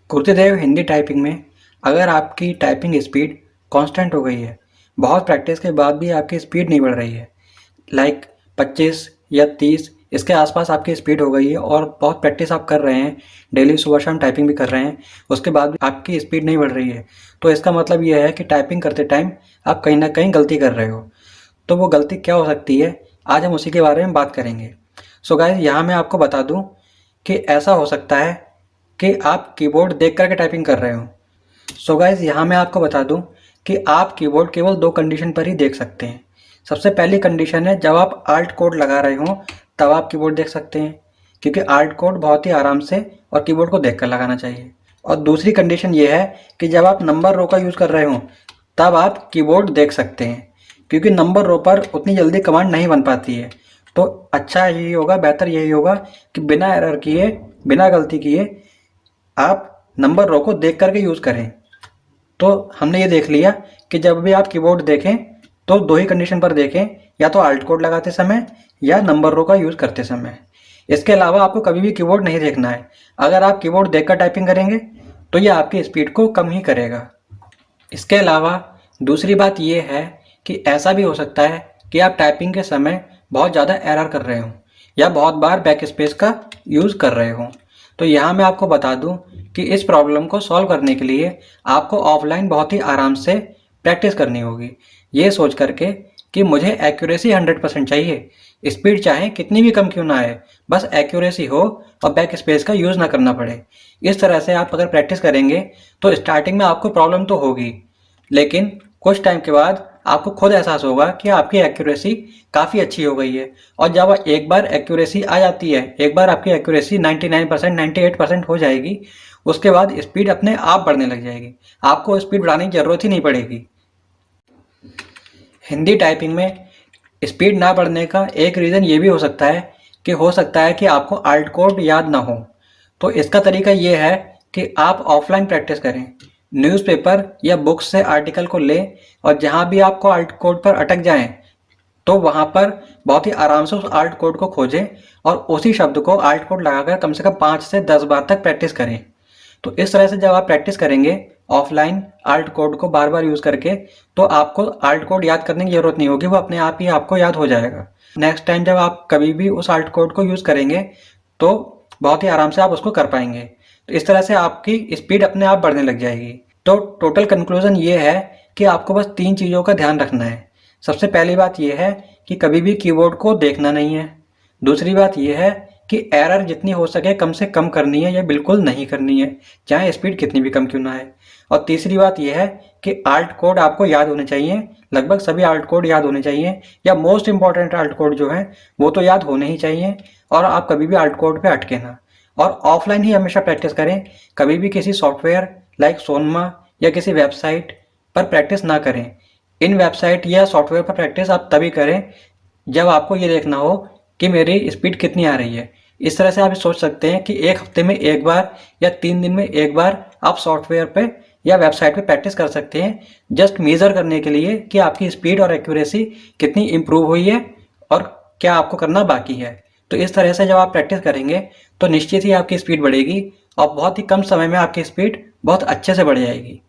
गुरुदेव Hindi typing में अगर आपकी टाइपिंग स्पीड कांस्टेंट हो गई है, बहुत प्रैक्टिस के बाद भी आपकी स्पीड नहीं बढ़ रही है, लाइक 25 या 30 इसके आसपास आपकी स्पीड हो गई है और बहुत प्रैक्टिस आप कर रहे हैं, डेली सुबह शाम टाइपिंग भी कर रहे हैं, उसके बाद भी आपकी स्पीड नहीं बढ़ रही है, तो इसका मतलब ये है कि टाइपिंग करते टाइम आप कहीं ना कहीं गलती कर रहे हो। तो वो गलती क्या हो सकती है, आज हम उसी के बारे में बात करेंगे। सो गाइस, यहाँ मैं आपको बता दूँ कि ऐसा हो सकता है कि आप कीबोर्ड देख करके टाइपिंग कर रहे हो। सो गाइस, यहाँ मैं आपको बता दूं कि आप कीबोर्ड केवल दो कंडीशन पर ही देख सकते हैं। सबसे पहली कंडीशन है, जब आप आल्ट कोड लगा रहे हो तब आप कीबोर्ड देख सकते हैं, क्योंकि आल्ट कोड बहुत ही आराम से और कीबोर्ड को देखकर लगाना चाहिए। और दूसरी कंडीशन ये है कि जब आप नंबर रो का यूज़ कर रहे हो तब आप कीबोर्ड देख सकते हैं, क्योंकि नंबर रो पर उतनी जल्दी कमांड नहीं बन पाती है। तो अच्छा यही होगा, बेहतर यही होगा कि बिना एरर किए, बिना गलती किए आप नंबर रो को देख करके यूज़ करें। तो हमने ये देख लिया कि जब भी आप कीबोर्ड देखें तो दो ही कंडीशन पर देखें, या तो आल्ट कोड लगाते समय या नंबर रो का यूज़ करते समय। इसके अलावा आपको कभी भी कीबोर्ड नहीं देखना है। अगर आप कीबोर्ड देखकर टाइपिंग करेंगे तो ये आपकी स्पीड को कम ही करेगा। इसके अलावा दूसरी बात ये है कि ऐसा भी हो सकता है कि आप टाइपिंग के समय बहुत ज़्यादा एरर कर रहे हो या बहुत बार बैक स्पेस का यूज़ कर रहे हो। तो यहाँ मैं आपको बता दूँ कि इस प्रॉब्लम को सॉल्व करने के लिए आपको ऑफलाइन बहुत ही आराम से प्रैक्टिस करनी होगी, ये सोच करके कि मुझे एक्यूरेसी 100% चाहिए, स्पीड चाहे कितनी भी कम क्यों ना आए, बस एक्यूरेसी हो और बैक स्पेस का यूज़ ना करना पड़े। इस तरह से आप अगर प्रैक्टिस करेंगे तो स्टार्टिंग में आपको प्रॉब्लम तो होगी, लेकिन कुछ टाइम के बाद आपको खुद एहसास होगा कि आपकी एक्यूरेसी काफ़ी अच्छी हो गई है। और जब एक बार एक्यूरेसी आ जाती है, एक बार आपकी एक्यूरेसी 99%, 98% हो जाएगी, उसके बाद स्पीड अपने आप बढ़ने लग जाएगी, आपको स्पीड बढ़ाने की ज़रूरत ही नहीं पड़ेगी। हिंदी टाइपिंग में स्पीड ना बढ़ने का एक रीज़न ये भी हो सकता है कि आपको आल्ट कोड याद ना हो। तो इसका तरीका ये है कि आप ऑफलाइन प्रैक्टिस करें, न्यूज़पेपर या बुक से आर्टिकल को लें और जहाँ भी आपको आल्ट कोड पर अटक जाएं तो वहाँ पर बहुत ही आराम से उस आल्ट कोड को खोजें और उसी शब्द को आल्ट कोड लगाकर कम से कम 5 से 10 बार तक प्रैक्टिस करें। तो इस तरह से जब आप प्रैक्टिस करेंगे ऑफलाइन आल्ट कोड को बार बार यूज़ करके, तो आपको आल्ट कोड याद करने की ज़रूरत नहीं होगी, वो अपने आप ही आपको याद हो जाएगा। नेक्स्ट टाइम जब आप कभी भी उस आल्ट कोड को यूज़ करेंगे तो बहुत ही आराम से आप उसको कर पाएंगे। तो इस तरह से आपकी स्पीड अपने आप बढ़ने लग जाएगी। तो टोटल कंक्लूजन ये है कि आपको बस 3 चीज़ों का ध्यान रखना है। सबसे पहली बात यह है कि कभी भी कीबोर्ड को देखना नहीं है। दूसरी बात यह है कि एरर जितनी हो सके कम से कम करनी है या बिल्कुल नहीं करनी है, चाहे स्पीड कितनी भी कम क्यों ना है। और तीसरी बात यह है कि आल्ट कोड आपको याद होने चाहिए, लगभग सभी आल्ट कोड याद होने चाहिए, या मोस्ट इंपॉर्टेंट आल्ट कोड जो है वो तो याद होने ही चाहिए। और आप कभी भी आल्ट कोड पे अटके ना, और ऑफलाइन ही हमेशा प्रैक्टिस करें। कभी भी किसी सॉफ्टवेयर लाइक सोनमा या किसी वेबसाइट पर प्रैक्टिस ना करें। इन वेबसाइट या सॉफ्टवेयर पर प्रैक्टिस आप तभी करें जब आपको ये देखना हो कि मेरी स्पीड कितनी आ रही है। इस तरह से आप सोच सकते हैं कि एक हफ्ते में एक बार या 3 दिन में एक बार आप सॉफ्टवेयर पे या वेबसाइट पे प्रैक्टिस कर सकते हैं, जस्ट मेज़र करने के लिए कि आपकी स्पीड और एक्यूरेसी कितनी इम्प्रूव हुई है और क्या आपको करना बाकी है। तो इस तरह से जब आप प्रैक्टिस करेंगे तो निश्चित ही आपकी स्पीड बढ़ेगी और बहुत ही कम समय में आपकी स्पीड बहुत अच्छे से बढ़ जाएगी।